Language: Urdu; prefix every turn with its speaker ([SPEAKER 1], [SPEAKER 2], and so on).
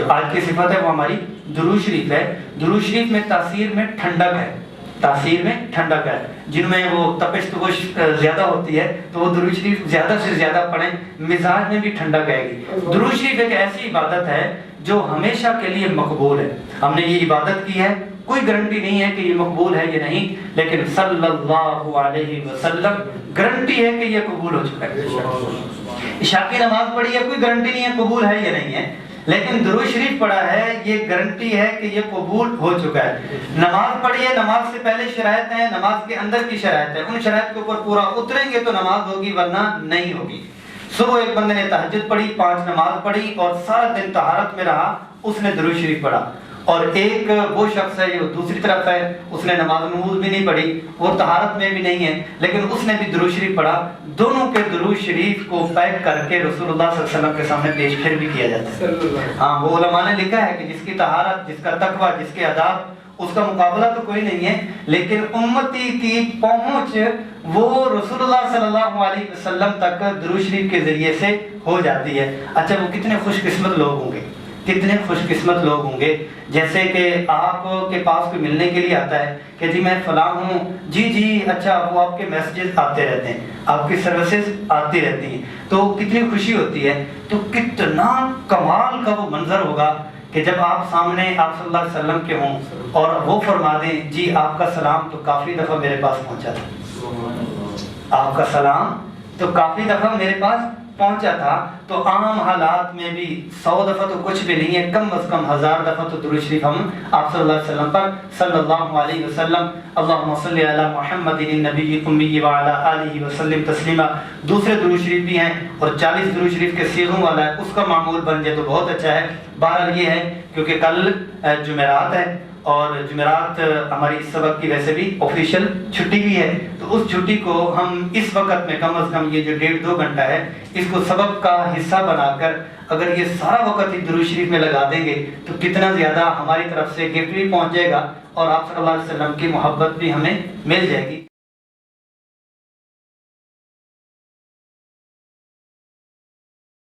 [SPEAKER 1] جو آج کی صفت ہے وہ ہماری درود شریف ہے. درود شریف میں تاثیر میں ٹھنڈک ہے, تاثیر میں ٹھنڈک ہے. جن میں وہ تپش تپش زیادہ ہوتی ہے تو وہ درود شریف زیادہ سے زیادہ پڑھیں, مزاج میں بھی ٹھنڈک آئے گی. درود شریف ایک ایسی عبادت ہے جو ہمیشہ کے لیے مقبول ہے. ہم نے یہ عبادت کی ہے, کوئی گارنٹی نہیں ہے کہ یہ مقبول ہے یا نہیں, لیکن صلی اللہ علیہ وسلم گارنٹی ہے کہ یہ قبول ہو چکا ہے. عشاء کی نماز پڑھی ہے, کوئی گارنٹی نہیں ہے قبول ہے یا نہیں ہے, لیکن درود شریف پڑھا ہے, یہ گارنٹی ہے کہ یہ قبول ہو چکا ہے. نماز پڑھی ہے, نماز سے پہلے شرائط ہیں, نماز کے اندر کی شرائط ہے, ان شرائط کے اوپر پورا اتریں گے تو نماز ہوگی ورنہ نہیں ہوگی. صبح ایک بندے نے تہجد پڑھی, 5 نماز پڑھی اور سارا دن طہارت میں رہا, اس نے درود شریف پڑھا. اور ایک وہ شخص ہے جو دوسری طرف ہے, اس نے نماز نماز بھی نہیں پڑھی, وہ طہارت میں بھی نہیں ہے, لیکن اس نے بھی درود شریف پڑھا. دونوں کے درود شریف کو پیک کر کے رسول اللہ صلی اللہ علیہ وسلم کے سامنے پیش پھر بھی کیا جاتا ہے. ہاں, وہ علماء نے لکھا ہے کہ جس کی طہارت, جس کا تقویٰ, جس کے آداب, اس کا مقابلہ تو کوئی نہیں ہے, لیکن امتی کی پہنچ وہ رسول اللہ صلی اللہ علیہ وسلم تک درود شریف کے ذریعے سے ہو جاتی ہے. اچھا, وہ کتنے خوش قسمت لوگ ہوں گے, کتنے خوش قسمت لوگ ہوں گے. جیسے کہ آپ کے پاس کوئی ملنے کے لیے آتا ہے کہ جی میں فلاں ہوں, جی اچھا, وہ آپ کے میسیجز آتے رہتے ہیں, آپ کی سروسز آتی رہتی ہیں, تو کتنی خوشی ہوتی ہے. تو کتنا کمال کا وہ منظر ہوگا کہ جب آپ سامنے آپ صلی اللہ علیہ وسلم کے ہوں اور وہ فرما دیں جی آپ کا سلام تو کافی دفعہ میرے پاس پہنچا تھا, آپ کا سلام تو کافی دفعہ میرے پاس پہنچا تھا. تو عام حالات میں بھی 100 دفعہ تو کچھ بھی نہیں ہے, کم از کم 1000 دفعہ تو درود شریف ہم آپ صلی اللہ علیہ وسلم پر صلی اللہ علیہ وسلم اللہم صلی علی محمد النبی الامی وعلی آلہ وسلم تسلیما. دوسرے درود شریف بھی ہیں اور 40 درود شریف کے صیغوں والا ہے, اس کا معمول بن جائے تو بہت اچھا ہے. بہرحال یہ ہے کیونکہ کل جمعرات ہے اور جمعرات ہماری اس سبق کی ویسے بھی آفیشیل چھٹی بھی ہے, تو اس چھٹی کو ہم اس وقت میں کم از کم یہ جو 1.5-2 گھنٹہ ہے اس کو سبق کا حصہ بنا کر اگر یہ سارا وقت ہی درود شریف میں لگا دیں گے تو کتنا زیادہ ہماری طرف سے گفٹ بھی پہنچ جائے گا اور آپ صلی اللہ علیہ وسلم کی محبت بھی ہمیں مل جائے گی.